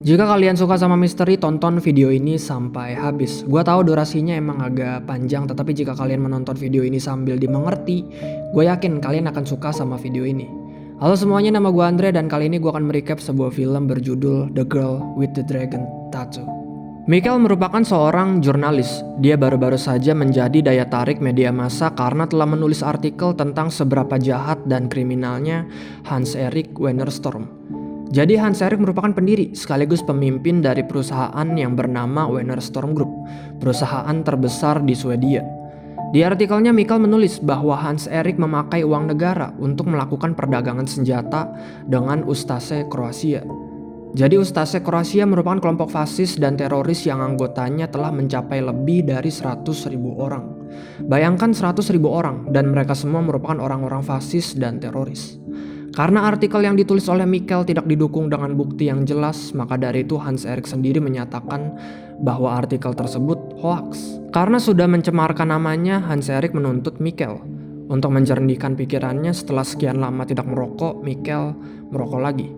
Jika kalian suka sama misteri, tonton video ini sampai habis. Gua tahu durasinya emang agak panjang, tetapi jika kalian menonton video ini sambil dimengerti, gue yakin kalian akan suka sama video ini. Halo semuanya, nama gue Andre dan kali ini gue akan merecap sebuah film berjudul The Girl with the Dragon Tattoo. Michael merupakan seorang jurnalis. Dia baru-baru saja menjadi daya tarik media massa karena telah menulis artikel tentang seberapa jahat dan kriminalnya Hans-Erik Wennerstrom. Jadi Hans-Erik merupakan pendiri sekaligus pemimpin dari perusahaan yang bernama Wennerstrom Group, perusahaan terbesar di Swedia. Di artikelnya Michael menulis bahwa Hans-Erik memakai uang negara untuk melakukan perdagangan senjata dengan Ustaše Kroasia. Jadi Ustaše Kroasia merupakan kelompok fasis dan teroris yang anggotanya telah mencapai lebih dari 100.000 orang. Bayangkan 100.000 orang dan mereka semua merupakan orang-orang fasis dan teroris. Karena artikel yang ditulis oleh Michael tidak didukung dengan bukti yang jelas, maka dari itu Hans-Erik sendiri menyatakan bahwa artikel tersebut hoax. Karena sudah mencemarkan namanya, Hans-Erik menuntut Michael. Untuk menjernihkan pikirannya setelah sekian lama tidak merokok, Michael merokok lagi.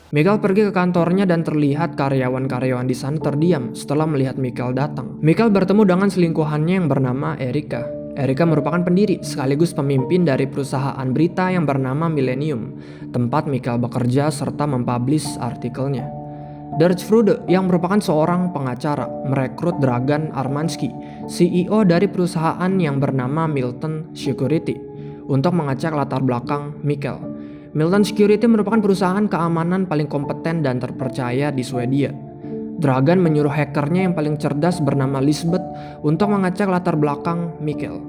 Michael pergi ke kantornya dan terlihat karyawan-karyawan di sana terdiam setelah melihat Michael datang. Michael bertemu dengan selingkuhannya yang bernama Erika. Erika merupakan pendiri sekaligus pemimpin dari perusahaan berita yang bernama Millennium, tempat Michael bekerja serta mempublish artikelnya. Dirk Frude yang merupakan seorang pengacara merekrut Dragan Armansky, CEO dari perusahaan yang bernama Milton Security, untuk mengecek latar belakang Michael. Milton Security merupakan perusahaan keamanan paling kompeten dan terpercaya di Swedia. Dragan menyuruh hackernya yang paling cerdas bernama Lisbeth untuk mengecek latar belakang Michael.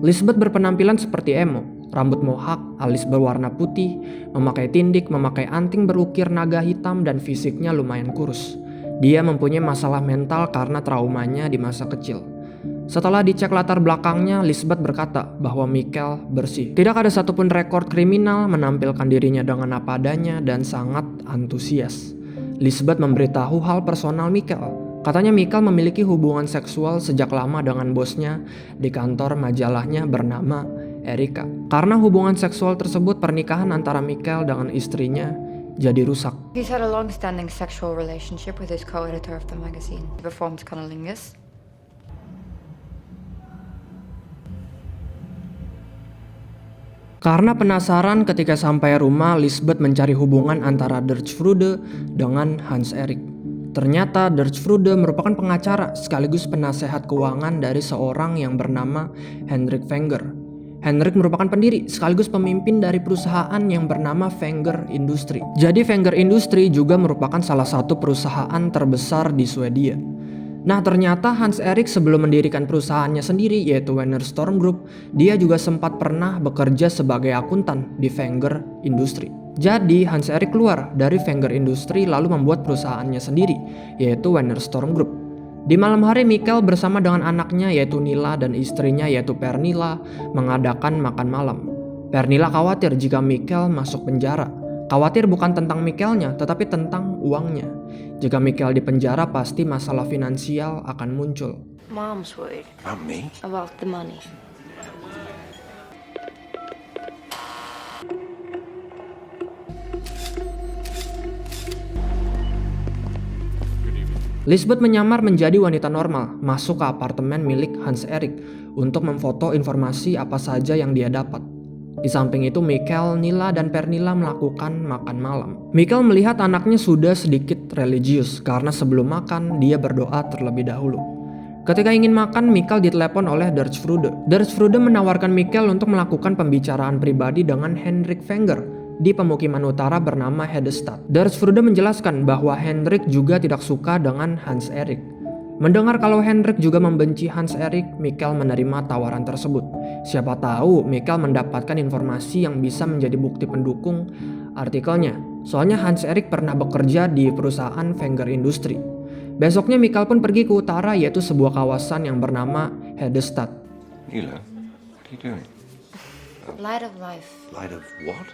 Lisbeth berpenampilan seperti emo, rambut mohak, alis berwarna putih, memakai tindik, memakai anting berukir naga hitam dan fisiknya lumayan kurus. Dia mempunyai masalah mental karena traumanya di masa kecil. Setelah dicek latar belakangnya, Lisbeth berkata bahwa Michael bersih. Tidak ada satupun rekor kriminal, menampilkan dirinya dengan apa adanya dan sangat antusias. Lisbeth memberitahu hal personal Michael. Katanya Michael memiliki hubungan seksual sejak lama dengan bosnya di kantor majalahnya bernama Erika. Karena hubungan seksual tersebut, pernikahan antara Michael dengan istrinya jadi rusak. He's had a long-standing sexual relationship with his co-editor of the magazine. He performs cunnilingus. Karena penasaran, ketika sampai rumah, Lisbeth mencari hubungan antara Dirk Frude dengan Hans-Erik. Ternyata Dirk Frude merupakan pengacara sekaligus penasehat keuangan dari seorang yang bernama Henrik Wenger. Henrik merupakan pendiri sekaligus pemimpin dari perusahaan yang bernama Wenger Industri. Jadi Wenger Industri juga merupakan salah satu perusahaan terbesar di Swedia. Nah, ternyata Hans-Erik sebelum mendirikan perusahaannya sendiri yaitu Wennerstrom Group, dia juga sempat pernah bekerja sebagai akuntan di Wenger Industri. Jadi Hans-Erik keluar dari Wenger Industri lalu membuat perusahaannya sendiri yaitu Wennerstrom Group. Di malam hari, Michael bersama dengan anaknya yaitu Nila dan istrinya yaitu Pernilla mengadakan makan malam. Pernilla khawatir jika Michael masuk penjara. Khawatir bukan tentang Michaelnya, tetapi tentang uangnya. Jika Michael di penjara, pasti masalah finansial akan muncul. Mom's worried. About me? About the money. Lisbeth menyamar menjadi wanita normal, masuk ke apartemen milik Hans-Erik untuk memfoto informasi apa saja yang dia dapat. Di samping itu, Michael, Nila, dan Pernilla melakukan makan malam. Michael melihat anaknya sudah sedikit religius karena sebelum makan dia berdoa terlebih dahulu. Ketika ingin makan, Michael ditelepon oleh Dirk Frude. Dirk Frude menawarkan Michael untuk melakukan pembicaraan pribadi dengan Henrik Wenger di pemukiman utara bernama Hedestad. Dirk Frude menjelaskan bahwa Henrik juga tidak suka dengan Hans-Erik. Mendengar kalau Henrik juga membenci Hans-Erik, Michael menerima tawaran tersebut. Siapa tahu Michael mendapatkan informasi yang bisa menjadi bukti pendukung artikelnya. Soalnya Hans-Erik pernah bekerja di perusahaan Wenger Industri. Besoknya Michael pun pergi ke utara yaitu sebuah kawasan yang bernama Hedestad. Nila, what are you doing? Light of life. Light of what?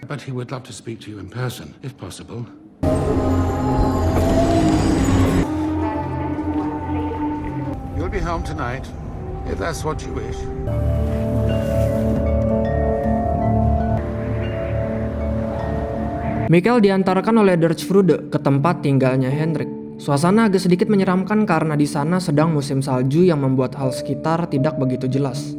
But he would love to speak to you in person, if possible. will be home tonight, if that's what you wish. Mikkel diantarkan oleh Derchfrude ke tempat tinggalnya Henrik. Suasana agak sedikit menyeramkan karena di sana sedang musim salju yang membuat hal sekitar tidak begitu jelas.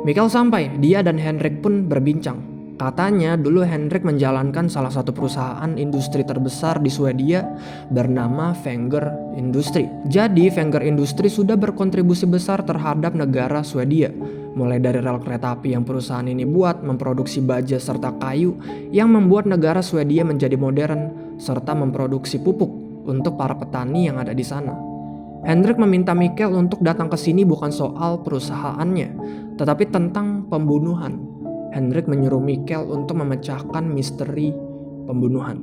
Mikkel sampai, dia dan Henrik pun berbincang. Katanya dulu Henrik menjalankan salah satu perusahaan industri terbesar di Swedia bernama Wenger Industri. Jadi Wenger Industri sudah berkontribusi besar terhadap negara Swedia. Mulai dari rel kereta api yang perusahaan ini buat, memproduksi baja serta kayu yang membuat negara Swedia menjadi modern, serta memproduksi pupuk untuk para petani yang ada di sana. Henrik meminta Mikkel untuk datang ke sini bukan soal perusahaannya, tetapi tentang pembunuhan. Henrik menyuruh Mikkel untuk memecahkan misteri pembunuhan.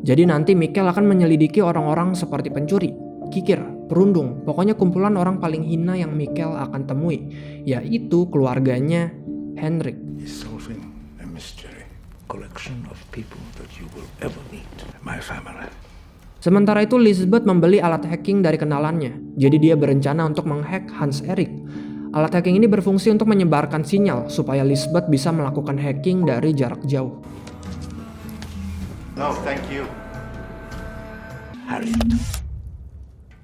Jadi nanti Mikkel akan menyelidiki orang-orang seperti pencuri, kikir, perundung, pokoknya kumpulan orang paling hina yang Mikkel akan temui, yaitu keluarganya Henrik. Solving a mystery, collection of people that you will ever meet, my family. Sementara itu Lisbeth membeli alat hacking dari kenalannya, jadi dia berencana untuk menghack Hans Erik. Alat hacking ini berfungsi untuk menyebarkan sinyal supaya Lisbeth bisa melakukan hacking dari jarak jauh. No, thank you.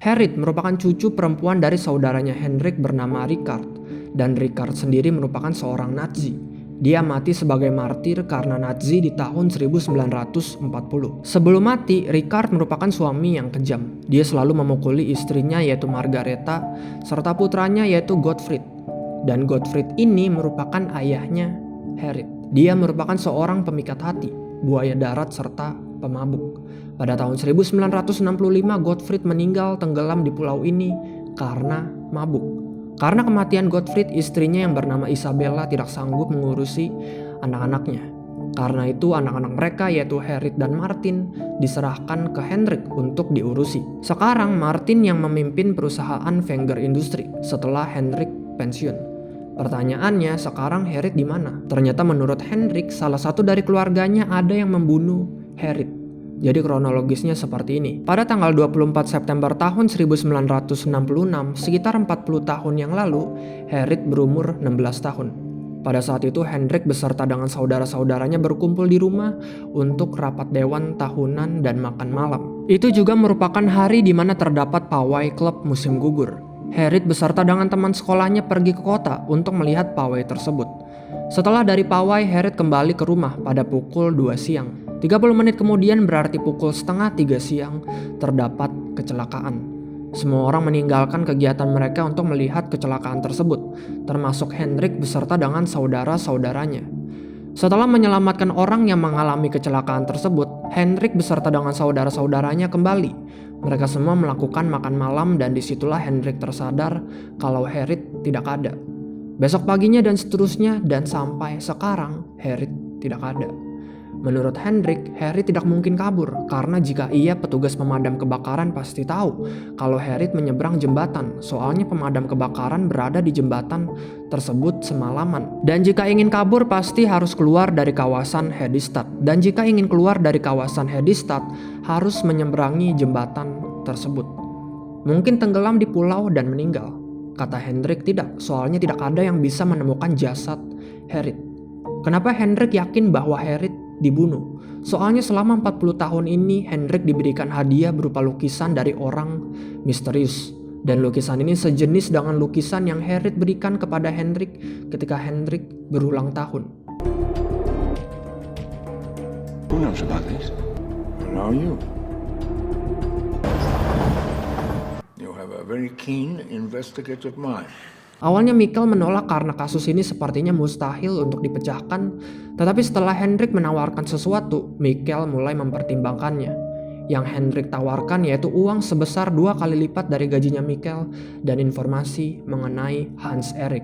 Harriet merupakan cucu perempuan dari saudaranya Henrik bernama Richard, dan Richard sendiri merupakan seorang Nazi. Dia mati sebagai martir karena Nazi di tahun 1940. Sebelum mati, Richard merupakan suami yang kejam. Dia selalu memukuli istrinya yaitu Margareta, serta putranya yaitu Gottfried. Dan Gottfried ini merupakan ayahnya Harriet. Dia merupakan seorang pemikat hati, buaya darat serta pemabuk. Pada tahun 1965, Gottfried meninggal tenggelam di pulau ini karena mabuk. Karena kematian Gottfried, istrinya yang bernama Isabella tidak sanggup mengurusi anak-anaknya. Karena itu anak-anak mereka yaitu Harriet dan Martin diserahkan ke Henrik untuk diurusi. Sekarang Martin yang memimpin perusahaan Wenger Industri setelah Henrik pensiun. Pertanyaannya, sekarang Harriet di mana? Ternyata menurut Henrik, salah satu dari keluarganya ada yang membunuh Harriet. Jadi kronologisnya seperti ini. Pada tanggal 24 September tahun 1966, sekitar 40 tahun yang lalu, Harriet berumur 16 tahun. Pada saat itu Henrik beserta dengan saudara-saudaranya berkumpul di rumah untuk rapat dewan tahunan dan makan malam. Itu juga merupakan hari di mana terdapat pawai klub musim gugur. Harriet beserta dengan teman sekolahnya pergi ke kota untuk melihat pawai tersebut. Setelah dari pawai, Harriet kembali ke rumah pada pukul 2 siang. 30 menit kemudian berarti pukul setengah 3 siang terdapat kecelakaan. Semua orang meninggalkan kegiatan mereka untuk melihat kecelakaan tersebut, termasuk Henrik beserta dengan saudara-saudaranya. Setelah menyelamatkan orang yang mengalami kecelakaan tersebut, Henrik beserta dengan saudara-saudaranya kembali. Mereka semua melakukan makan malam dan disitulah Henrik tersadar kalau Harriet tidak ada. Besok paginya dan seterusnya dan sampai sekarang Harriet tidak ada. Menurut Henrik, Harriet tidak mungkin kabur karena jika ia petugas pemadam kebakaran pasti tahu kalau Harriet menyeberang jembatan, soalnya pemadam kebakaran berada di jembatan tersebut semalaman. Dan jika ingin kabur pasti harus keluar dari kawasan Hedestad. Dan jika ingin keluar dari kawasan Hedestad harus menyeberangi jembatan tersebut. Mungkin tenggelam di pulau dan meninggal. Kata Henrik tidak, soalnya tidak ada yang bisa menemukan jasad Harriet. Kenapa Henrik yakin bahwa Harriet dibunuh? Soalnya selama 40 tahun ini Henrik diberikan hadiah berupa lukisan dari orang misterius. Dan lukisan ini sejenis dengan lukisan yang Harriet berikan kepada Henrik ketika Henrik berulang tahun. Who knows about this? Now you. You have a very keen investigative mind. Awalnya Mikkel menolak karena kasus ini sepertinya mustahil untuk dipecahkan, tetapi setelah Henrik menawarkan sesuatu, Mikkel mulai mempertimbangkannya. Yang Henrik tawarkan yaitu uang sebesar 2 kali lipat dari gajinya Mikkel dan informasi mengenai Hans Erik.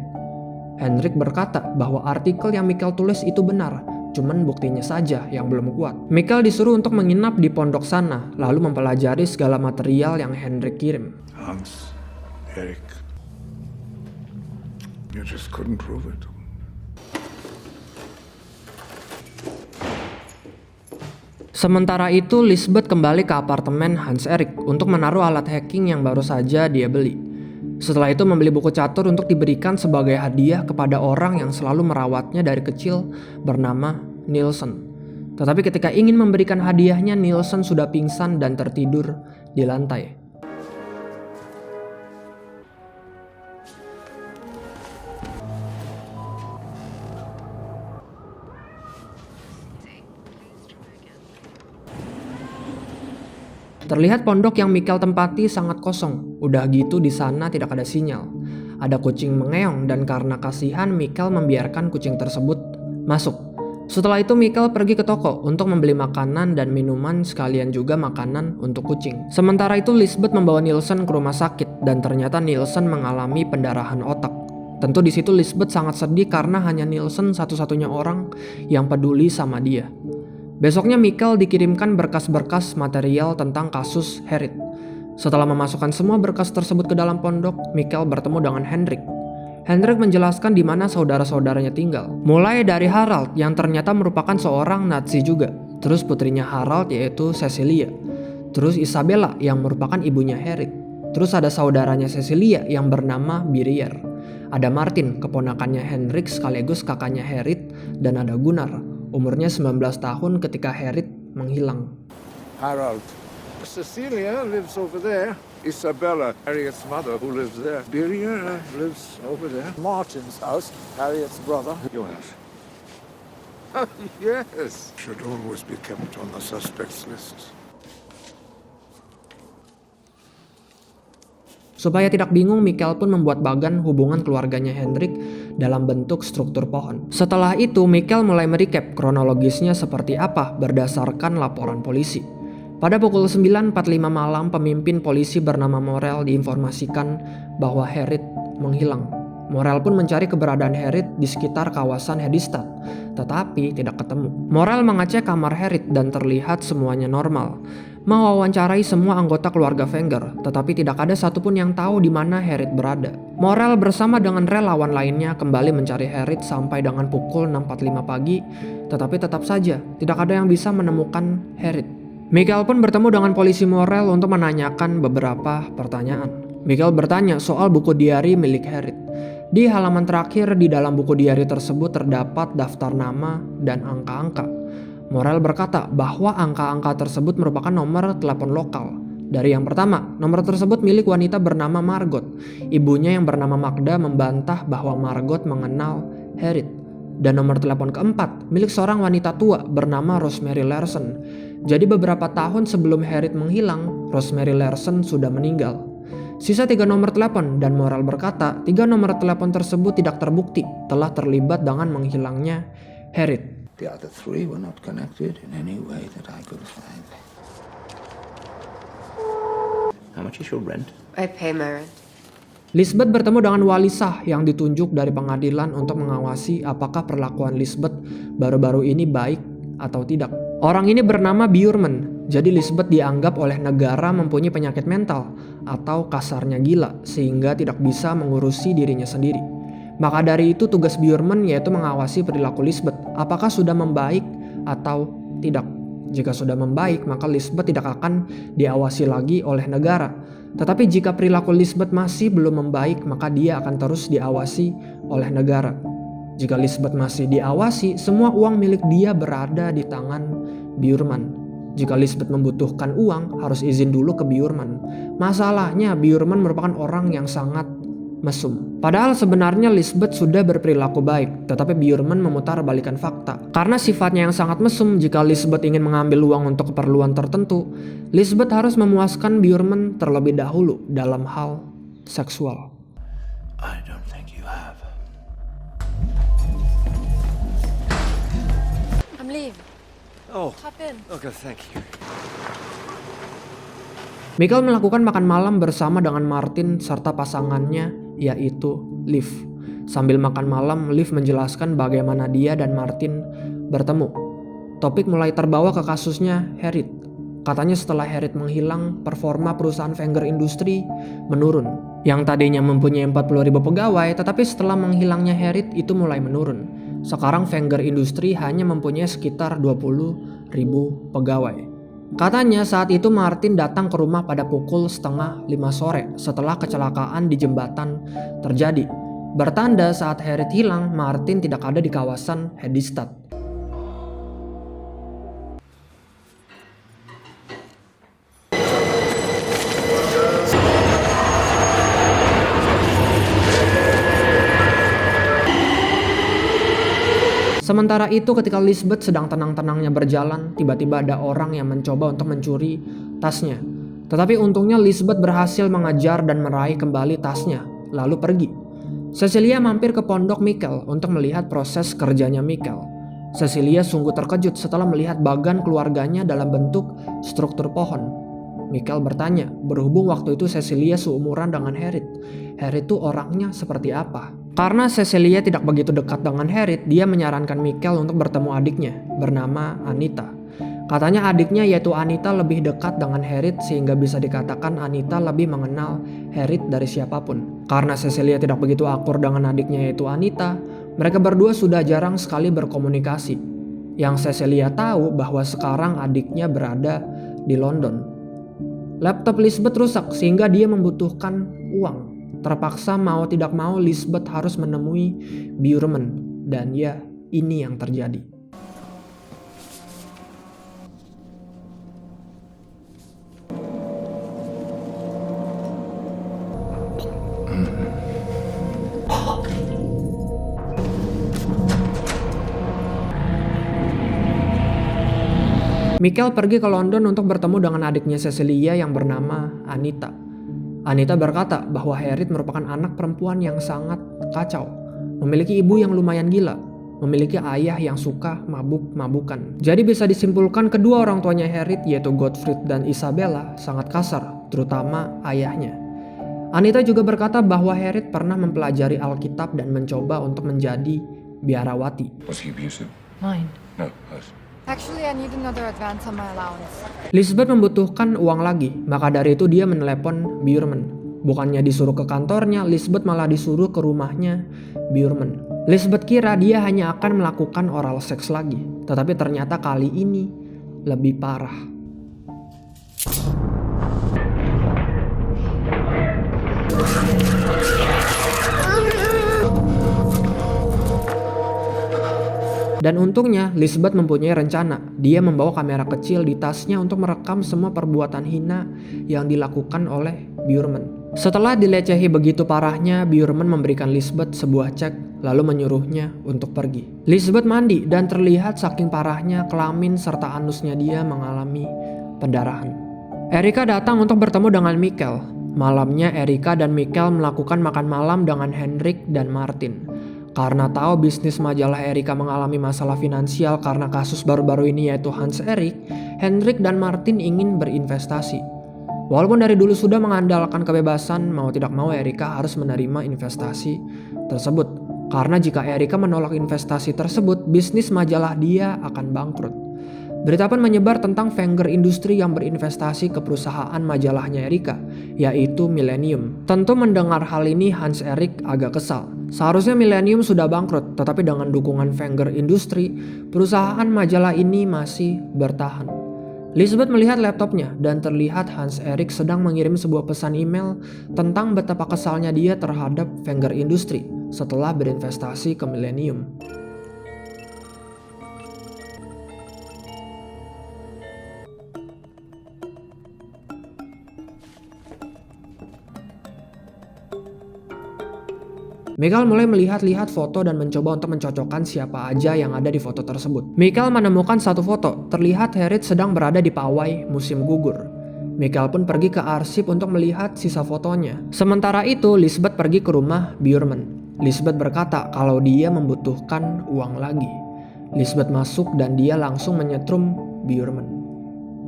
Henrik berkata bahwa artikel yang Mikkel tulis itu benar, cuman buktinya saja yang belum kuat. Mikkel disuruh untuk menginap di pondok sana, lalu mempelajari segala material yang Henrik kirim. Hans Erik. You just couldn't prove it. Sementara itu, Lisbeth kembali ke apartemen Hans Erik untuk menaruh alat hacking yang baru saja dia beli. Setelah itu membeli buku catur untuk diberikan sebagai hadiah kepada orang yang selalu merawatnya dari kecil bernama Nielsen. Tetapi ketika ingin memberikan hadiahnya, Nielsen sudah pingsan dan tertidur di lantai. Terlihat pondok yang Michael tempati sangat kosong. Udah gitu di sana tidak ada sinyal. Ada kucing mengeong dan karena kasihan Michael membiarkan kucing tersebut masuk. Setelah itu Michael pergi ke toko untuk membeli makanan dan minuman sekalian juga makanan untuk kucing. Sementara itu Lisbeth membawa Nielsen ke rumah sakit dan ternyata Nielsen mengalami pendarahan otak. Tentu di situ Lisbeth sangat sedih karena hanya Nielsen satu-satunya orang yang peduli sama dia. Besoknya Michael dikirimkan berkas-berkas material tentang kasus Harriet. Setelah memasukkan semua berkas tersebut ke dalam pondok, Michael bertemu dengan Hendrik. Hendrik menjelaskan di mana saudara-saudaranya tinggal. Mulai dari Harald yang ternyata merupakan seorang Nazi juga. Terus putrinya Harald yaitu Cecilia. Terus Isabella yang merupakan ibunya Harriet. Terus ada saudaranya Cecilia yang bernama Birger. Ada Martin, keponakannya Hendrik sekaligus kakaknya Harriet. Dan ada Gunnar, umurnya 19 tahun ketika Harriet menghilang. Harold. Cecilia lives over there. Isabella, Harriet's mother, who lives there. Birger lives over there. Martin's house, Harriet's brother. Your house. Yes. Should always be kept on the suspects list. Supaya tidak bingung, Michael pun membuat bagan hubungan keluarganya Hendrik dalam bentuk struktur pohon. Setelah itu, Michael mulai merecap kronologisnya seperti apa berdasarkan laporan polisi. Pada pukul 9.45 malam, pemimpin polisi bernama Morel diinformasikan bahwa Harriet menghilang. Morel pun mencari keberadaan Harriet di sekitar kawasan Hedistad, tetapi tidak ketemu. Morel mengecek kamar Harriet dan terlihat semuanya normal. Mewawancarai semua anggota keluarga Wenger, tetapi tidak ada satupun yang tahu di mana Harriet berada. Morel bersama dengan relawan lainnya kembali mencari Harriet sampai dengan pukul 6.45 pagi, tetapi tetap saja tidak ada yang bisa menemukan Harriet. Michael pun bertemu dengan polisi Morel untuk menanyakan beberapa pertanyaan. Michael bertanya soal buku diari milik Harriet. Di halaman terakhir di dalam buku diari tersebut terdapat daftar nama dan angka-angka. Morel berkata bahwa angka-angka tersebut merupakan nomor telepon lokal. Dari yang pertama, nomor tersebut milik wanita bernama Margot. Ibunya yang bernama Magda membantah bahwa Margot mengenal Harriet. Dan nomor telepon keempat, milik seorang wanita tua bernama Rosemary Larsen. Jadi beberapa tahun sebelum Harriet menghilang, Rosemary Larsen sudah meninggal. Sisa 3 nomor telepon dan Morel berkata 3 nomor telepon tersebut tidak terbukti telah terlibat dengan menghilangnya Harriet. The other three were not connected in any way that I could find. How much is your rent? I pay my rent. Lisbeth bertemu dengan wali sah yang ditunjuk dari pengadilan untuk mengawasi apakah perlakuan Lisbeth baru-baru ini baik atau tidak. Orang ini bernama Bjurman, jadi Lisbeth dianggap oleh negara mempunyai penyakit mental atau kasarnya gila sehingga tidak bisa mengurusi dirinya sendiri. Maka dari itu tugas Bjurman yaitu mengawasi perilaku Lisbeth, apakah sudah membaik atau tidak. Jika sudah membaik, maka Lisbeth tidak akan diawasi lagi oleh negara. Tetapi jika perilaku Lisbeth masih belum membaik, maka dia akan terus diawasi oleh negara. Jika Lisbeth masih diawasi, semua uang milik dia berada di tangan Bjurman. Jika Lisbeth membutuhkan uang, harus izin dulu ke Bjurman. Masalahnya, Bjurman merupakan orang yang sangat mesum. Padahal sebenarnya Lisbeth sudah berperilaku baik, tetapi Bjurman memutarbalikan fakta. Karena sifatnya yang sangat mesum, jika Lisbeth ingin mengambil uang untuk keperluan tertentu, Lisbeth harus memuaskan Bjurman terlebih dahulu dalam hal seksual. I don't think you have. I'm leaving. Oh, Hop in. okay, thank you. Michael melakukan makan malam bersama dengan Martin serta pasangannya yaitu Liv. Sambil makan malam, Liv menjelaskan bagaimana dia dan Martin bertemu. Topik mulai terbawa ke kasusnya Harriet. Katanya setelah Harriet menghilang, performa perusahaan Wenger Industri menurun. Yang tadinya mempunyai 40.000 pegawai, tetapi setelah menghilangnya Harriet itu mulai menurun. Sekarang Wenger Industri hanya mempunyai sekitar 20.000 pegawai. Katanya saat itu Martin datang ke rumah pada pukul 4:30 sore setelah kecelakaan di jembatan terjadi. Bertanda saat Harriet hilang, Martin tidak ada di kawasan Hedistad. Sementara itu ketika Lisbeth sedang tenang-tenangnya berjalan, tiba-tiba ada orang yang mencoba untuk mencuri tasnya. Tetapi untungnya Lisbeth berhasil mengejar dan meraih kembali tasnya, lalu pergi. Cecilia mampir ke pondok Michael untuk melihat proses kerjanya Michael. Cecilia sungguh terkejut setelah melihat bagan keluarganya dalam bentuk struktur pohon. Michael bertanya, berhubung waktu itu Cecilia seumuran dengan Harriet. Harriet itu orangnya seperti apa? Karena Cecilia tidak begitu dekat dengan Harriet, dia menyarankan Michael untuk bertemu adiknya, bernama Anita. Katanya adiknya yaitu Anita lebih dekat dengan Harriet sehingga bisa dikatakan Anita lebih mengenal Harriet dari siapapun. Karena Cecilia tidak begitu akur dengan adiknya yaitu Anita, mereka berdua sudah jarang sekali berkomunikasi. Yang Cecilia tahu bahwa sekarang adiknya berada di London. Laptop Lisbeth rusak sehingga dia membutuhkan uang. Terpaksa mau tidak mau Lisbeth harus menemui Bjorman, dan ya, ini yang terjadi. Michael pergi ke London untuk bertemu dengan adiknya Cecilia yang bernama Anita. Anita berkata bahwa Harriet merupakan anak perempuan yang sangat kacau, memiliki ibu yang lumayan gila, memiliki ayah yang suka mabuk-mabukan. Jadi bisa disimpulkan kedua orang tuanya Harriet yaitu Gottfried dan Isabella sangat kasar, terutama ayahnya. Anita juga berkata bahwa Harriet pernah mempelajari Alkitab dan mencoba untuk menjadi biarawati. Was he abusive? Mine. No, us. Actually, I need another advance on my allowance. Lisbeth membutuhkan uang lagi, maka dari itu dia menelepon Bjorman. Bukannya disuruh ke kantornya, Lisbeth malah disuruh ke rumahnya Bjorman. Lisbeth kira dia hanya akan melakukan oral seks lagi, tetapi ternyata kali ini lebih parah. Dan untungnya Lisbeth mempunyai rencana. Dia membawa kamera kecil di tasnya untuk merekam semua perbuatan hina yang dilakukan oleh Bjorman. Setelah dilecehi begitu parahnya, Bjorman memberikan Lisbeth sebuah cek lalu menyuruhnya untuk pergi. Lisbeth mandi dan terlihat saking parahnya kelamin serta anusnya dia mengalami pendarahan. Erika datang untuk bertemu dengan Michael. Malamnya Erika dan Michael melakukan makan malam dengan Henrik dan Martin. Karena tahu bisnis majalah Erika mengalami masalah finansial karena kasus baru-baru ini yaitu Hans Erik, Henrik dan Martin ingin berinvestasi. Walaupun dari dulu sudah mengandalkan kebebasan, mau tidak mau Erika harus menerima investasi tersebut. Karena jika Erika menolak investasi tersebut, bisnis majalah dia akan bangkrut. Berita pun menyebar tentang Wenger Industri yang berinvestasi ke perusahaan majalahnya Erika, yaitu Millennium. Tentu mendengar hal ini Hans Erik agak kesal. Seharusnya Millennium sudah bangkrut, tetapi dengan dukungan Wenger Industri, perusahaan majalah ini masih bertahan. Lisbeth melihat laptopnya dan terlihat Hans Erik sedang mengirim sebuah pesan email tentang betapa kesalnya dia terhadap Wenger Industri setelah berinvestasi ke Millennium. Michael mulai melihat-lihat foto dan mencoba untuk mencocokkan siapa aja yang ada di foto tersebut. Michael menemukan satu foto, terlihat Harriet sedang berada di pawai musim gugur. Michael pun pergi ke arsip untuk melihat sisa fotonya. Sementara itu, Lisbeth pergi ke rumah Bjorman. Lisbeth berkata kalau dia membutuhkan uang lagi. Lisbeth masuk dan dia langsung menyetrum Bjorman.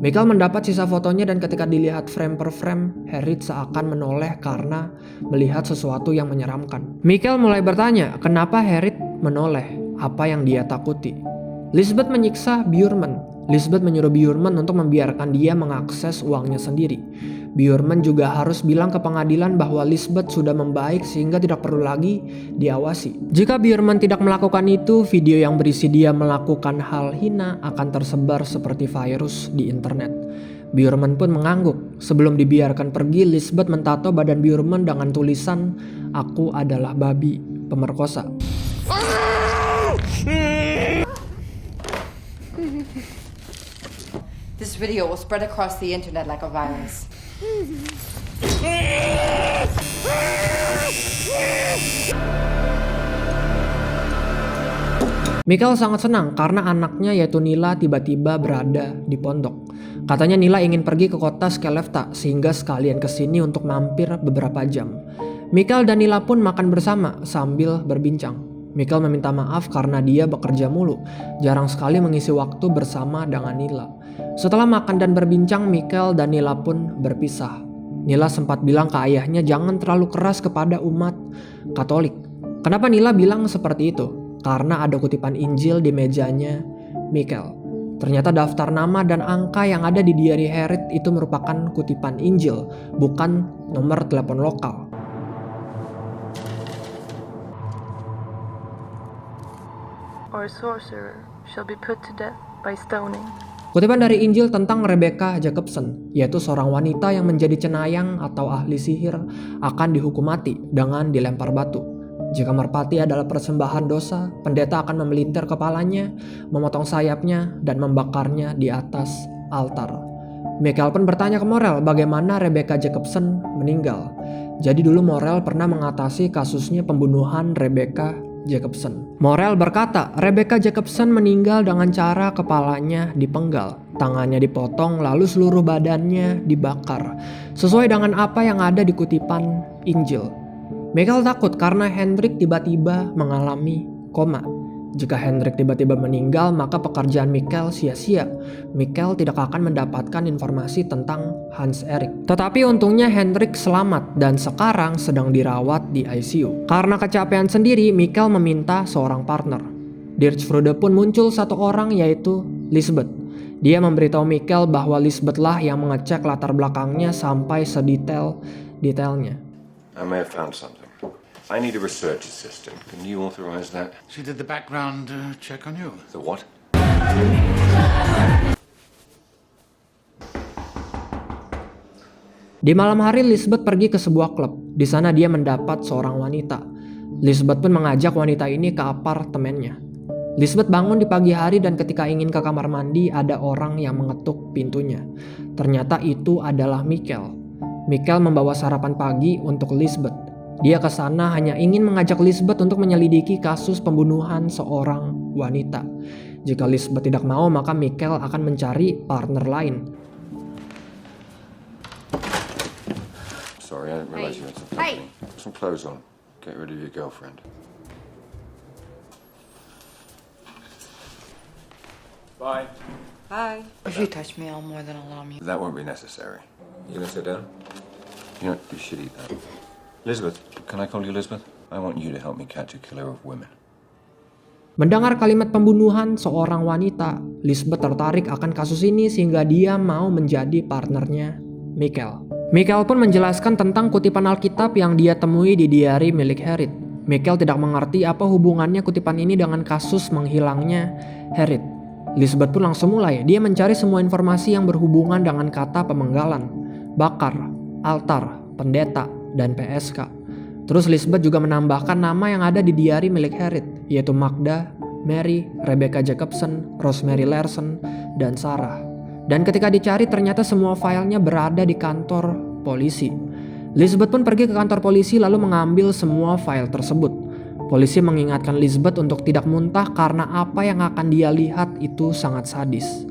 Michael mendapat sisa fotonya dan ketika dilihat frame per frame, Harriet seakan menoleh karena melihat sesuatu yang menyeramkan. Michael mulai bertanya, kenapa Harriet menoleh? Apa yang dia takuti? Lisbeth menyiksa Bjorman. Lisbeth menyuruh Bjorman untuk membiarkan dia mengakses uangnya sendiri. Bjorman juga harus bilang ke pengadilan bahwa Lisbeth sudah membaik sehingga tidak perlu lagi diawasi. Jika Bjorman tidak melakukan itu, video yang berisi dia melakukan hal hina akan tersebar seperti virus di internet. Bjorman pun mengangguk. Sebelum dibiarkan pergi, Lisbeth mentato badan Bjorman dengan tulisan, "Aku adalah babi pemerkosa." This video will spread across the internet like a virus. Michael sangat senang karena anaknya yaitu Nila tiba-tiba berada di pondok. Katanya Nila ingin pergi ke kota Skellefteå sehingga sekalian kesini untuk mampir beberapa jam. Michael dan Nila pun makan bersama sambil berbincang. Michael meminta maaf karena dia bekerja mulu, jarang sekali mengisi waktu bersama dengan Nila. Setelah makan dan berbincang, Michael dan Nila pun berpisah. Nila sempat bilang ke ayahnya jangan terlalu keras kepada umat Katolik. Kenapa Nila bilang seperti itu? Karena ada kutipan Injil di mejanya Michael. Ternyata daftar nama dan angka yang ada di diary Harriet itu merupakan kutipan Injil, bukan nomor telepon lokal. Or a sorcerer shall be put to death by stoning. Kutipan dari Injil tentang Rebecca Jacobson, yaitu seorang wanita yang menjadi cenayang atau ahli sihir akan dihukum mati dengan dilempar batu. Jika merpati adalah persembahan dosa, pendeta akan memelintir kepalanya, memotong sayapnya, dan membakarnya di atas altar. Michael pun bertanya ke Morel bagaimana Rebecca Jacobson meninggal. Jadi dulu Morel pernah mengatasi kasusnya pembunuhan Rebecca Jacobson. Morel berkata, Rebecca Jacobson meninggal dengan cara kepalanya dipenggal, tangannya dipotong, lalu seluruh badannya dibakar, sesuai dengan apa yang ada di kutipan Injil. Michael takut karena Hendrik tiba-tiba mengalami koma. Jika Hendrik tiba-tiba meninggal, maka pekerjaan Michael sia-sia. Michael tidak akan mendapatkan informasi tentang Hans Erik. Tetapi untungnya Hendrik selamat dan sekarang sedang dirawat di ICU. Karena kecapean sendiri, Michael meminta seorang partner. Di Rijksrode pun muncul satu orang yaitu Lisbeth. Dia memberitahu Michael bahwa Lisbeth lah yang mengecek latar belakangnya sampai sedetail-detailnya. I may have found something. I need a research assistant. Can you authorize that? She did the background check on you. The what? Di malam hari, Lisbeth pergi ke sebuah klub. Di sana dia mendapat seorang wanita. Lisbeth pun mengajak wanita ini ke apartemennya. Lisbeth bangun di pagi hari dan ketika ingin ke kamar mandi, ada orang yang mengetuk pintunya. Ternyata itu adalah Michael. Michael membawa sarapan pagi untuk Lisbeth. Dia ke sana hanya ingin mengajak Lisbeth untuk menyelidiki kasus pembunuhan seorang wanita. Jika Lisbeth tidak mau, maka Michael akan mencari partner lain. Sorry, I didn't realize you had some company. Put some clothes on. Get rid of your girlfriend. Bye. Hi. If you touch me, I'll more than allow me. That won't be necessary. You gonna sit down? You know, you should eat that. Elizabeth, can I call you Elizabeth? I want you to help me catch a killer of women. Mendengar kalimat pembunuhan seorang wanita, Lisbeth tertarik akan kasus ini sehingga dia mau menjadi partnernya Michael. Michael pun menjelaskan tentang kutipan Alkitab yang dia temui di diary milik Harriet. Michael tidak mengerti apa hubungannya kutipan ini dengan kasus menghilangnya Harriet. Lisbeth pun langsung mulai. Dia mencari semua informasi yang berhubungan dengan kata pemenggalan, bakar, altar, pendeta, dan PSK. Terus Lisbeth juga menambahkan nama yang ada di diary milik Harriet, yaitu Magda, Mary, Rebecca Jacobson, Rosemary Larsen, dan Sarah. Dan ketika dicari ternyata semua filenya berada di kantor polisi. Lisbeth pun pergi ke kantor polisi lalu mengambil semua file tersebut. Polisi mengingatkan Lisbeth untuk tidak muntah karena apa yang akan dia lihat itu sangat sadis.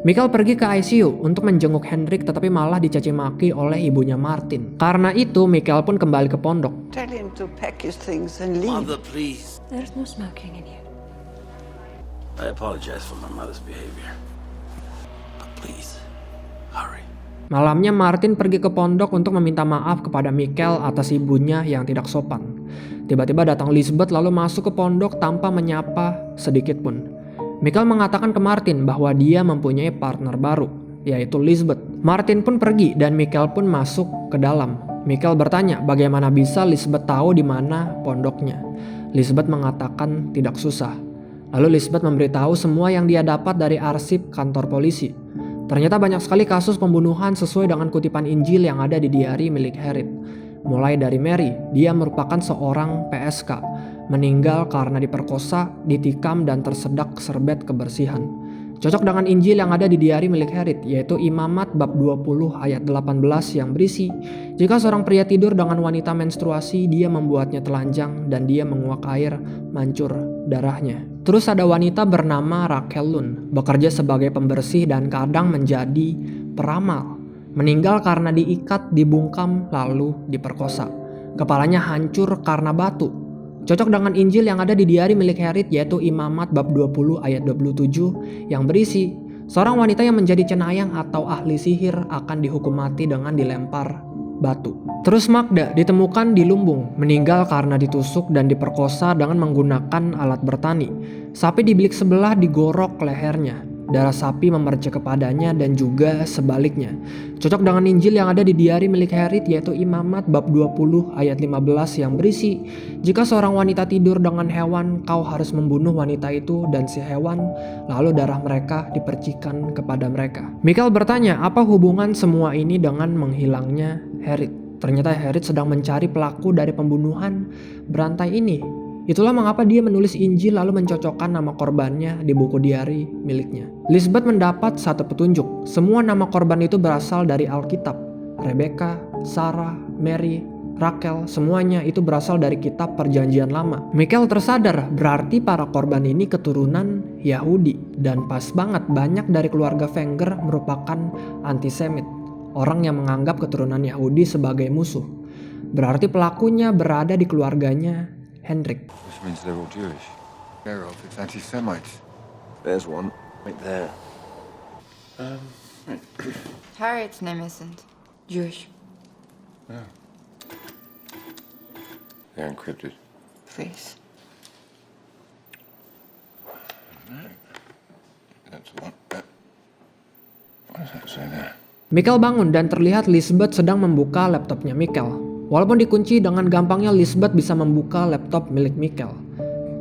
Michael pergi ke ICU untuk menjenguk Hendrik tetapi malah dicaci maki oleh ibunya Martin. Karena itu Michael pun kembali ke pondok. Tell him to pack his things and leave. Mother, please. There's no smoking in here. I apologize for my mother's behavior. But please, hurry. Malamnya Martin pergi ke pondok untuk meminta maaf kepada Michael atas ibunya yang tidak sopan. Tiba-tiba datang Lisbeth lalu masuk ke pondok tanpa menyapa sedikit pun. Michael mengatakan ke Martin bahwa dia mempunyai partner baru. yaitu Lisbeth. Martin pun pergi dan Michael pun masuk ke dalam. Michael bertanya bagaimana bisa Lisbeth tahu di mana pondoknya. Lisbeth mengatakan tidak susah. Lalu Lisbeth memberitahu semua yang dia dapat dari arsip kantor polisi. Ternyata banyak sekali kasus pembunuhan sesuai dengan kutipan Injil yang ada di diari milik Harriet. Mulai dari Mary, dia merupakan seorang PSK, meninggal karena diperkosa, ditikam dan tersedak serbet kebersihan. Cocok dengan Injil yang ada di diari milik Harriet, yaitu Imamat bab 20 ayat 18 yang berisi, jika seorang pria tidur dengan wanita menstruasi, dia membuatnya telanjang dan dia menguak air mancur darahnya. Terus ada wanita bernama Rachel Lund, bekerja sebagai pembersih dan kadang menjadi peramal. Meninggal karena diikat, dibungkam, lalu diperkosa. Kepalanya hancur karena batu. Cocok dengan Injil yang ada di diari milik Harriet, yaitu Imamat bab 20 ayat 27 yang berisi, seorang wanita yang menjadi cenayang atau ahli sihir akan dihukum mati dengan dilempar batu. Terus Magda ditemukan di lumbung, meninggal karena ditusuk dan diperkosa dengan menggunakan alat bertani. Sapi di bilik sebelah digorok lehernya. Darah sapi memercik kepadanya dan juga sebaliknya. Cocok dengan Injil yang ada di diari milik Harriet, yaitu Imamat bab 20 ayat 15 yang berisi, jika seorang wanita tidur dengan hewan, kau harus membunuh wanita itu dan si hewan, lalu darah mereka dipercikan kepada mereka. Michael bertanya apa hubungan semua ini dengan menghilangnya Harriet. Ternyata Harriet sedang mencari pelaku dari pembunuhan berantai ini. Itulah mengapa dia menulis Injil lalu mencocokkan nama korbannya di buku diari miliknya. Lisbeth mendapat satu petunjuk. Semua nama korban itu berasal dari Alkitab. Rebecca, Sarah, Mary, Rachel, semuanya itu berasal dari kitab Perjanjian Lama. Michael tersadar berarti para korban ini keturunan Yahudi. Dan pas banget banyak dari keluarga Wenger merupakan antisemit. Orang yang menganggap keturunan Yahudi sebagai musuh. Berarti pelakunya berada di keluarganya Hendrik. Which means they're all Jewish. They're of it's anti-Semites. There's one right there. Harriet's name isn't Jewish. They're encrypted. Please. That's one. What does that say there? Michael bangun dan terlihat Lisbeth sedang membuka laptopnya Michael. Walaupun dikunci, dengan gampangnya Lisbeth bisa membuka laptop milik Michael.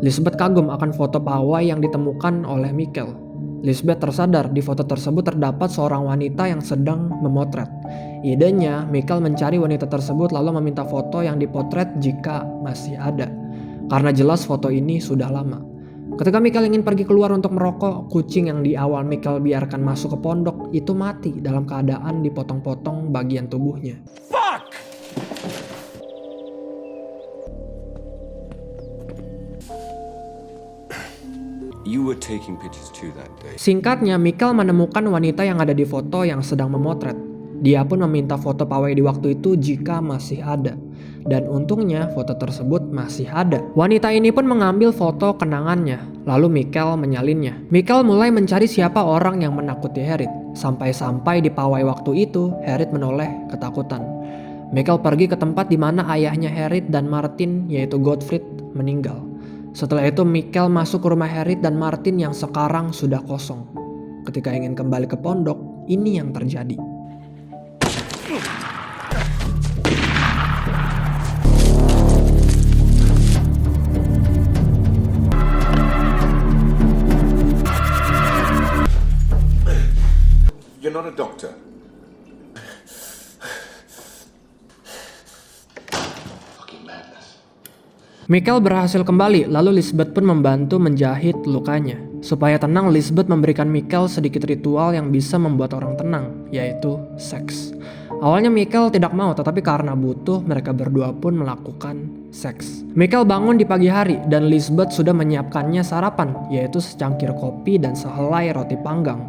Lisbeth kagum akan foto pawai yang ditemukan oleh Michael. Lisbeth tersadar di foto tersebut terdapat seorang wanita yang sedang memotret. Idenya, Michael mencari wanita tersebut lalu meminta foto yang dipotret jika masih ada. Karena jelas foto ini sudah lama. Ketika Michael ingin pergi keluar untuk merokok, kucing yang di awal Michael biarkan masuk ke pondok itu mati dalam keadaan dipotong-potong bagian tubuhnya. You were taking pictures too that day. Singkatnya, Michael menemukan wanita yang ada di foto yang sedang memotret. Dia pun meminta foto pawai di waktu itu jika masih ada. Dan untungnya foto tersebut masih ada. Wanita ini pun mengambil foto kenangannya. Lalu Michael menyalinnya. Michael mulai mencari siapa orang yang menakuti Harriet. Sampai-sampai di pawai waktu itu, Harriet menoleh ketakutan. Michael pergi ke tempat di mana ayahnya Harriet dan Martin, yaitu Gottfried, meninggal. Setelah itu Michael masuk ke rumah Harriet dan Martin yang sekarang sudah kosong. Ketika ingin kembali ke pondok, ini yang terjadi. You're not a doctor. Fucking madness. Michael berhasil kembali, lalu Lisbeth pun membantu menjahit lukanya. Supaya tenang, Lisbeth memberikan Michael sedikit ritual yang bisa membuat orang tenang, yaitu seks. Awalnya Michael tidak mau, tetapi karena butuh, mereka berdua pun melakukan seks. Michael bangun di pagi hari dan Lisbeth sudah menyiapkannya sarapan, yaitu secangkir kopi dan sehelai roti panggang.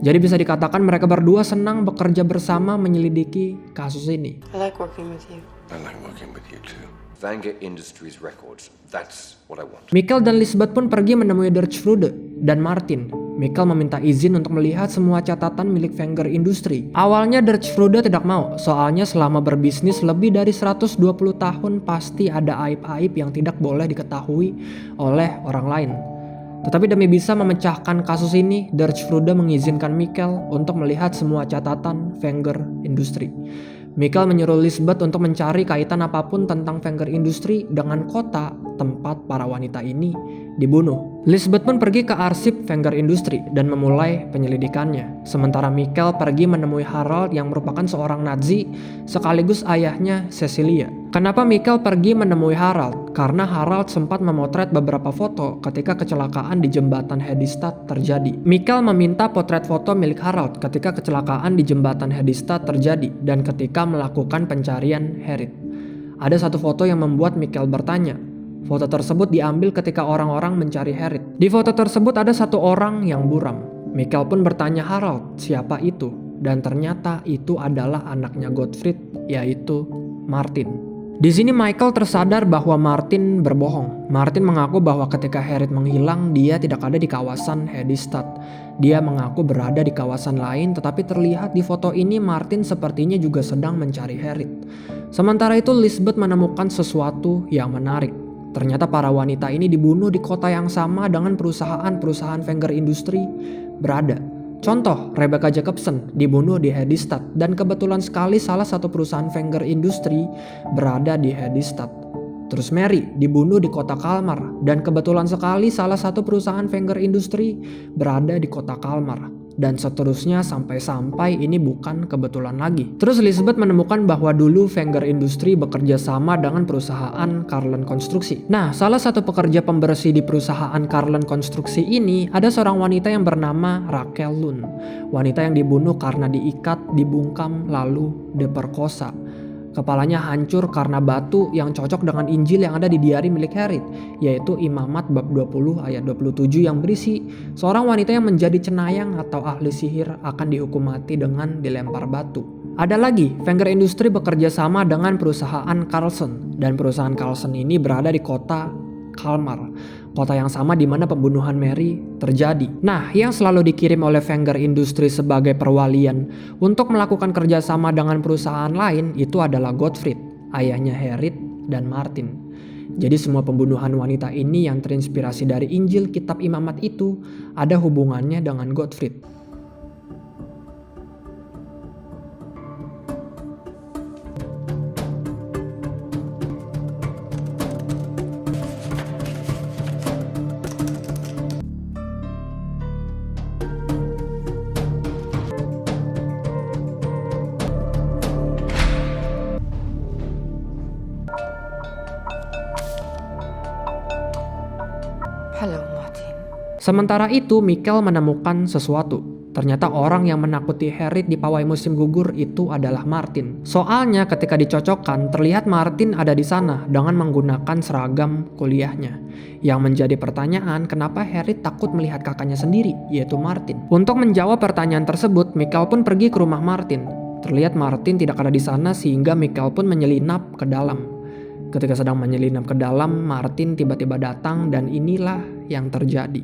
Jadi bisa dikatakan mereka berdua senang bekerja bersama menyelidiki kasus ini. I like working with you. I like working with you too. Wenger Industries Records. That's what I want. Michael dan Lisbeth pun pergi menemui Dirkschroede dan Martin. Michael meminta izin untuk melihat semua catatan milik Wenger Industries. Awalnya Dirkschroede tidak mau, soalnya selama berbisnis lebih dari 120 tahun pasti ada aib-aib yang tidak boleh diketahui oleh orang lain. Tetapi demi bisa memecahkan kasus ini, Derchfrude mengizinkan Mikkel untuk melihat semua catatan Wenger Industri. Mikkel menyuruh Lisbeth untuk mencari kaitan apapun tentang Wenger Industri dengan kota tempat para wanita ini dibunuh. Lisbeth pun pergi ke arsip Wenger Industri dan memulai penyelidikannya. Sementara Mikkel pergi menemui Harald yang merupakan seorang Nazi sekaligus ayahnya Cecilia. Kenapa Mikkel pergi menemui Harald? Karena Harald sempat memotret beberapa foto ketika kecelakaan di jembatan Hedestad terjadi. Mikkel meminta potret foto milik Harald ketika kecelakaan di jembatan Hedestad terjadi dan ketika melakukan pencarian Harriet. Ada satu foto yang membuat Mikkel bertanya. Foto tersebut diambil ketika orang-orang mencari Harriet. Di foto tersebut ada satu orang yang buram. Mikkel pun bertanya Harald, siapa itu? Dan ternyata itu adalah anaknya Gottfried, yaitu Martin. Di sini Michael tersadar bahwa Martin berbohong. Martin mengaku bahwa ketika Harriet menghilang, dia tidak ada di kawasan Hedestad. Dia mengaku berada di kawasan lain, tetapi terlihat di foto ini Martin sepertinya juga sedang mencari Harriet. Sementara itu Lisbeth menemukan sesuatu yang menarik. Ternyata para wanita ini dibunuh di kota yang sama dengan perusahaan Wenger Industri berada. Contoh, Rebecca Jacobson dibunuh di Hedestad dan kebetulan sekali salah satu perusahaan Wenger Industri berada di Hedestad. Terus Mary dibunuh di kota Kalmar dan kebetulan sekali salah satu perusahaan Wenger Industri berada di kota Kalmar. Dan seterusnya sampai ini bukan kebetulan lagi. Terus Lisbeth menemukan bahwa dulu Wenger Industri bekerja sama dengan perusahaan Carlon Konstruksi. Nah, salah satu pekerja pembersih di perusahaan Carlon Konstruksi ini ada seorang wanita yang bernama Raquel Lund. Wanita yang dibunuh karena diikat, dibungkam, lalu diperkosa. Kepalanya hancur karena batu yang cocok dengan Injil yang ada di diari milik Harriet, yaitu Imamat bab 20 ayat 27 yang berisi seorang wanita yang menjadi cenayang atau ahli sihir akan dihukum mati dengan dilempar batu. Ada lagi, Wenger Industri bekerja sama dengan perusahaan Carlson dan perusahaan Carlson ini berada di kota Kalmar, kota yang sama di mana pembunuhan Mary terjadi. Nah, yang selalu dikirim oleh Wenger Industri sebagai perwalian untuk melakukan kerjasama dengan perusahaan lain itu adalah Gottfried, ayahnya Harriet dan Martin. Jadi semua pembunuhan wanita ini yang terinspirasi dari Injil kitab Imamat itu ada hubungannya dengan Gottfried. Hello, Martin. Sementara itu, Mikkel menemukan sesuatu. Ternyata orang yang menakuti Harriet di pawai musim gugur itu adalah Martin. Soalnya ketika dicocokkan, terlihat Martin ada di sana dengan menggunakan seragam kuliahnya. Yang menjadi pertanyaan, kenapa Harriet takut melihat kakaknya sendiri, yaitu Martin. Untuk menjawab pertanyaan tersebut, Mikkel pun pergi ke rumah Martin. Terlihat Martin tidak ada di sana sehingga Mikkel pun menyelinap ke dalam. Ketika sedang menyelinap ke dalam, Martin tiba-tiba datang dan inilah yang terjadi.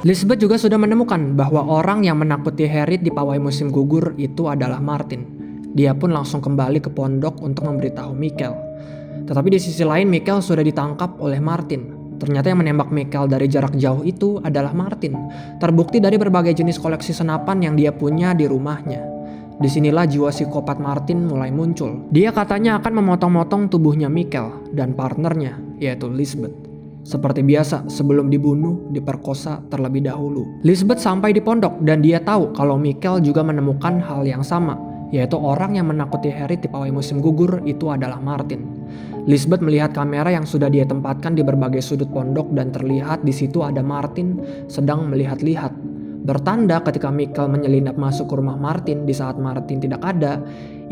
Lisbeth juga sudah menemukan bahwa orang yang menakuti Harriet di pawai musim gugur itu adalah Martin. Dia pun langsung kembali ke pondok untuk memberitahu Mikkel. Tetapi di sisi lain Mikkel sudah ditangkap oleh Martin. Ternyata yang menembak Mikkel dari jarak jauh itu adalah Martin. Terbukti dari berbagai jenis koleksi senapan yang dia punya di rumahnya. Disinilah jiwa psikopat Martin mulai muncul. Dia katanya akan memotong-motong tubuhnya Mikkel dan partnernya, yaitu Lisbeth. Seperti biasa, sebelum dibunuh, diperkosa terlebih dahulu. Lisbeth sampai di pondok dan dia tahu kalau Mikkel juga menemukan hal yang sama, yaitu orang yang menakuti Harriet di pawai musim gugur itu adalah Martin. Lisbeth melihat kamera yang sudah dia tempatkan di berbagai sudut pondok dan terlihat di situ ada Martin sedang melihat-lihat. Bertanda ketika Mikkel menyelinap masuk ke rumah Martin di saat Martin tidak ada,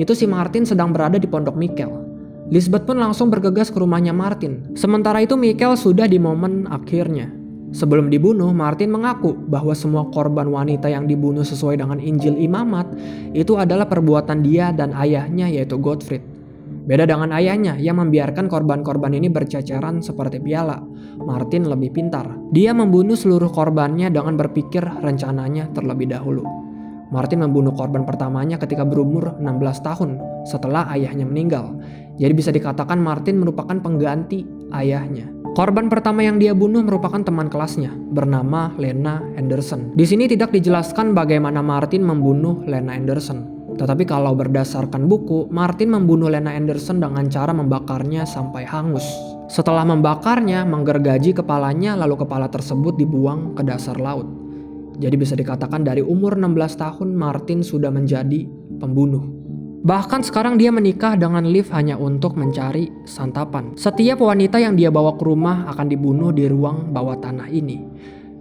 itu si Martin sedang berada di pondok Mikkel. Lisbeth pun langsung bergegas ke rumahnya Martin. Sementara itu Mikkel sudah di momen akhirnya. Sebelum dibunuh, Martin mengaku bahwa semua korban wanita yang dibunuh sesuai dengan Injil Imamat itu adalah perbuatan dia dan ayahnya yaitu Gottfried. Beda dengan ayahnya yang membiarkan korban-korban ini berceceran seperti piala, Martin lebih pintar. Dia membunuh seluruh korbannya dengan berpikir rencananya terlebih dahulu. Martin membunuh korban pertamanya ketika berumur 16 tahun setelah ayahnya meninggal. Jadi bisa dikatakan Martin merupakan pengganti ayahnya. Korban pertama yang dia bunuh merupakan teman kelasnya bernama Lena Anderson. Di sini tidak dijelaskan bagaimana Martin membunuh Lena Anderson. Tetapi kalau berdasarkan buku, Martin membunuh Lena Anderson dengan cara membakarnya sampai hangus. Setelah membakarnya, menggergaji kepalanya lalu kepala tersebut dibuang ke dasar laut. Jadi bisa dikatakan dari umur 16 tahun Martin sudah menjadi pembunuh. Bahkan sekarang dia menikah dengan Liv hanya untuk mencari santapan. Setiap wanita yang dia bawa ke rumah akan dibunuh di ruang bawah tanah ini.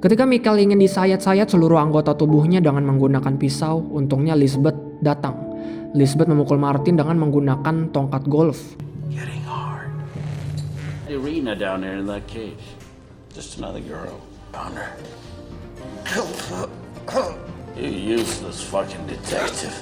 Ketika Michael ingin disayat-sayat seluruh anggota tubuhnya dengan menggunakan pisau, untungnya Lisbeth datang. Lisbeth memukul Martin dengan menggunakan tongkat golf. Getting hard. Irina down there in that cage. Just another girl. Found her. You useless fucking detective.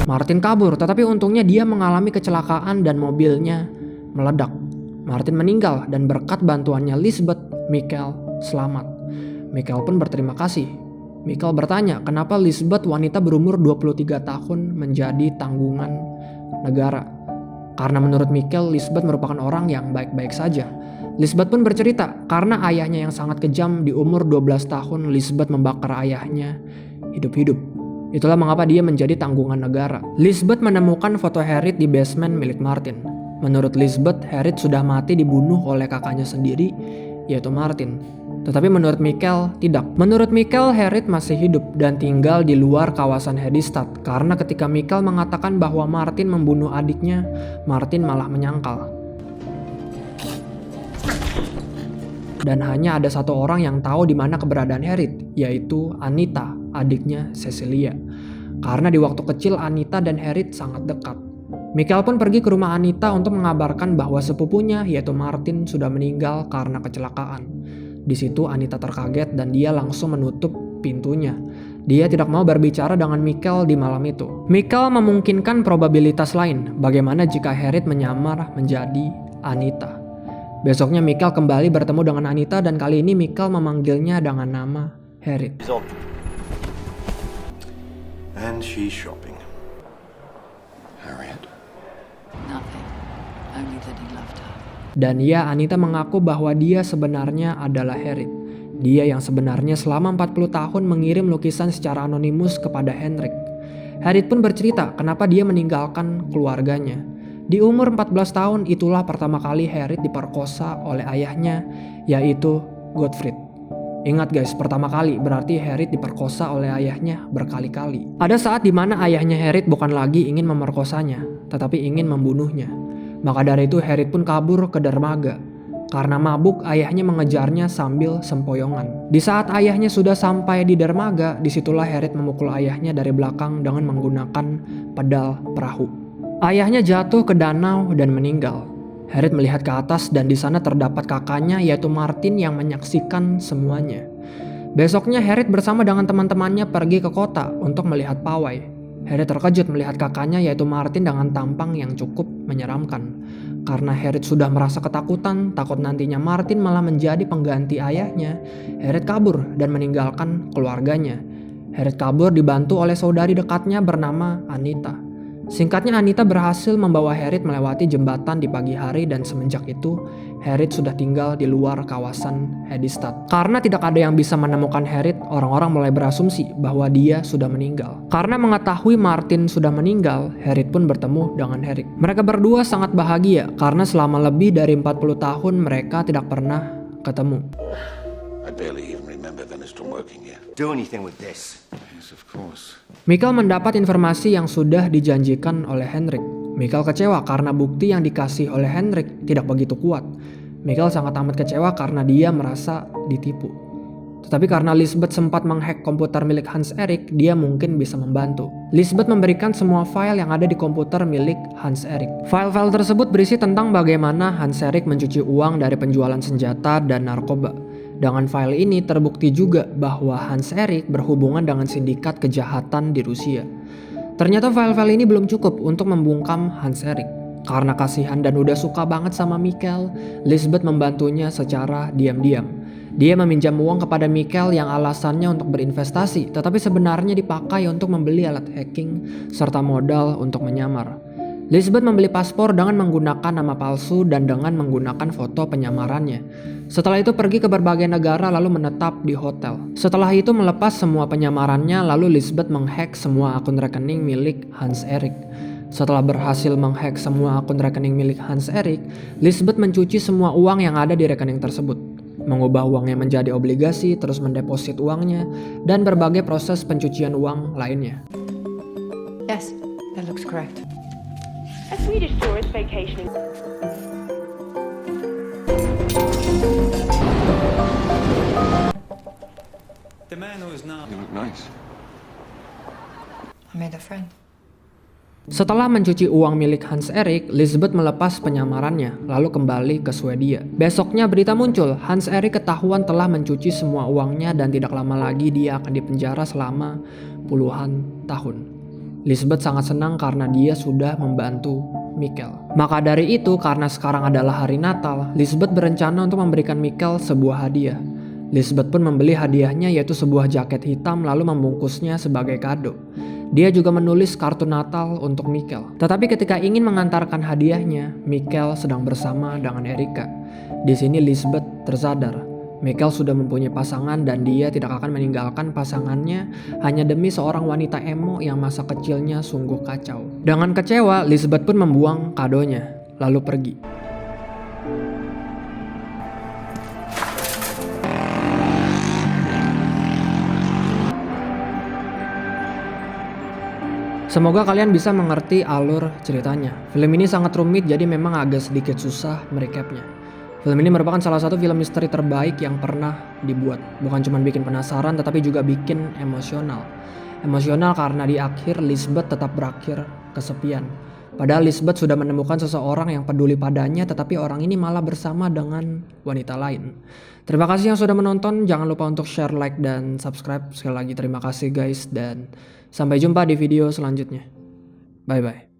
Martin kabur, tetapi untungnya dia mengalami kecelakaan dan mobilnya meledak. Martin meninggal dan berkat bantuannya Lisbeth, Michael selamat. Michael pun berterima kasih. Michael bertanya kenapa Lisbeth, wanita berumur 23 tahun, menjadi tanggungan negara. Karena menurut Michael, Lisbeth merupakan orang yang baik-baik saja. Lisbeth pun bercerita karena ayahnya yang sangat kejam, di umur 12 tahun Lisbeth membakar ayahnya hidup-hidup. Itulah mengapa dia menjadi tanggungan negara. Lisbeth menemukan foto Harriet di basement milik Martin. Menurut Lisbeth, Harriet sudah mati dibunuh oleh kakaknya sendiri, yaitu Martin. Tetapi menurut Michael, tidak. Menurut Michael, Harriet masih hidup dan tinggal di luar kawasan Hedistad. Karena ketika Michael mengatakan bahwa Martin membunuh adiknya, Martin malah menyangkal. Dan hanya ada satu orang yang tahu di mana keberadaan Harriet, yaitu Anita, adiknya Cecilia. Karena di waktu kecil Anita dan Harriet sangat dekat. Michael pun pergi ke rumah Anita untuk mengabarkan bahwa sepupunya, yaitu Martin, sudah meninggal karena kecelakaan. Di situ Anita terkaget dan dia langsung menutup pintunya. Dia tidak mau berbicara dengan Michael di malam itu. Michael memungkinkan probabilitas lain, bagaimana jika Harriet menyamar menjadi Anita. Besoknya Michael kembali bertemu dengan Anita dan kali ini Michael memanggilnya dengan nama Harriet. And she's shopping. Harriet. Nothing. Only that he loved her. Dan ya, Anita mengaku bahwa dia sebenarnya adalah Harriet. Dia yang sebenarnya selama 40 tahun mengirim lukisan secara anonimus kepada Henrik. Harriet pun bercerita kenapa dia meninggalkan keluarganya. Di umur 14 tahun itulah pertama kali Harriet diperkosa oleh ayahnya, yaitu Gottfried. Ingat guys, pertama kali berarti Harriet diperkosa oleh ayahnya berkali-kali. Ada saat dimana ayahnya Harriet bukan lagi ingin memerkosanya, tetapi ingin membunuhnya. Maka dari itu Harriet pun kabur ke dermaga. Karena mabuk, ayahnya mengejarnya sambil sempoyongan. Di saat ayahnya sudah sampai di dermaga, disitulah Harriet memukul ayahnya dari belakang dengan menggunakan pedal perahu. Ayahnya jatuh ke danau dan meninggal. Harriet melihat ke atas dan di sana terdapat kakaknya, yaitu Martin, yang menyaksikan semuanya. Besoknya Harriet bersama dengan teman-temannya pergi ke kota untuk melihat pawai. Harriet terkejut melihat kakaknya, yaitu Martin, dengan tampang yang cukup menyeramkan. Karena Harriet sudah merasa ketakutan, takut nantinya Martin malah menjadi pengganti ayahnya, Harriet kabur dan meninggalkan keluarganya. Harriet kabur dibantu oleh saudari dekatnya bernama Anita. Singkatnya, Anita berhasil membawa Harriet melewati jembatan di pagi hari dan semenjak itu Harriet sudah tinggal di luar kawasan Hedistad. Karena tidak ada yang bisa menemukan Harriet, orang-orang mulai berasumsi bahwa dia sudah meninggal. Karena mengetahui Martin sudah meninggal, Harriet pun bertemu dengan Henrik. Mereka berdua sangat bahagia karena selama lebih dari 40 tahun mereka tidak pernah ketemu. I barely even remember Veniston working here. Do anything with this. Yes, of course. Michael mendapat informasi yang sudah dijanjikan oleh Henrik. Michael kecewa karena bukti yang dikasih oleh Henrik tidak begitu kuat. Michael sangat amat kecewa karena dia merasa ditipu. Tetapi karena Lisbeth sempat menghack komputer milik Hans Erik, dia mungkin bisa membantu. Lisbeth memberikan semua file yang ada di komputer milik Hans Erik. File-file tersebut berisi tentang bagaimana Hans Erik mencuci uang dari penjualan senjata dan narkoba. Dengan file ini terbukti juga bahwa Hans Erik berhubungan dengan sindikat kejahatan di Rusia. Ternyata file-file ini belum cukup untuk membungkam Hans Erik. Karena kasihan dan udah suka banget sama Mikkel, Lisbeth membantunya secara diam-diam. Dia meminjam uang kepada Mikkel yang alasannya untuk berinvestasi, tetapi sebenarnya dipakai untuk membeli alat hacking serta modal untuk menyamar. Lisbeth membeli paspor dengan menggunakan nama palsu dan dengan menggunakan foto penyamarannya. Setelah itu pergi ke berbagai negara lalu menetap di hotel. Setelah itu melepas semua penyamarannya, lalu Lisbeth menghack semua akun rekening milik Hans Erik. Setelah berhasil menghack semua akun rekening milik Hans Erik, Lisbeth mencuci semua uang yang ada di rekening tersebut, mengubah uangnya menjadi obligasi, terus mendeposit uangnya, dan berbagai proses pencucian uang lainnya. Yes, that looks correct. A Swedish tourist vacationing. The man who is now. You look nice. I made a friend. Setelah mencuci uang milik Hans Erik, Lisbeth melepas penyamarannya, lalu kembali ke Swedia. Besoknya berita muncul, Hans Erik ketahuan telah mencuci semua uangnya dan tidak lama lagi dia akan dipenjara selama puluhan tahun. Lisbeth sangat senang karena dia sudah membantu Mikkel. Maka dari itu, karena sekarang adalah hari Natal, Lisbeth berencana untuk memberikan Mikkel sebuah hadiah. Lisbeth pun membeli hadiahnya, yaitu sebuah jaket hitam, lalu membungkusnya sebagai kado. Dia juga menulis kartu Natal untuk Mikkel. Tetapi ketika ingin mengantarkan hadiahnya, Mikkel sedang bersama dengan Erika. Di sini Lisbeth tersadar. Mikkel sudah mempunyai pasangan dan dia tidak akan meninggalkan pasangannya hanya demi seorang wanita emo yang masa kecilnya sungguh kacau. Dengan kecewa, Lisbeth pun membuang kadonya, lalu pergi. Semoga kalian bisa mengerti alur ceritanya. Film ini sangat rumit, jadi memang agak sedikit susah merecapnya. Film ini merupakan salah satu film misteri terbaik yang pernah dibuat. Bukan cuma bikin penasaran, tetapi juga bikin emosional. Emosional karena di akhir Lisbeth tetap berakhir kesepian. Padahal Lisbeth sudah menemukan seseorang yang peduli padanya, tetapi orang ini malah bersama dengan wanita lain. Terima kasih yang sudah menonton. Jangan lupa untuk share, like, dan subscribe. Sekali lagi terima kasih guys, dan sampai jumpa di video selanjutnya. Bye-bye.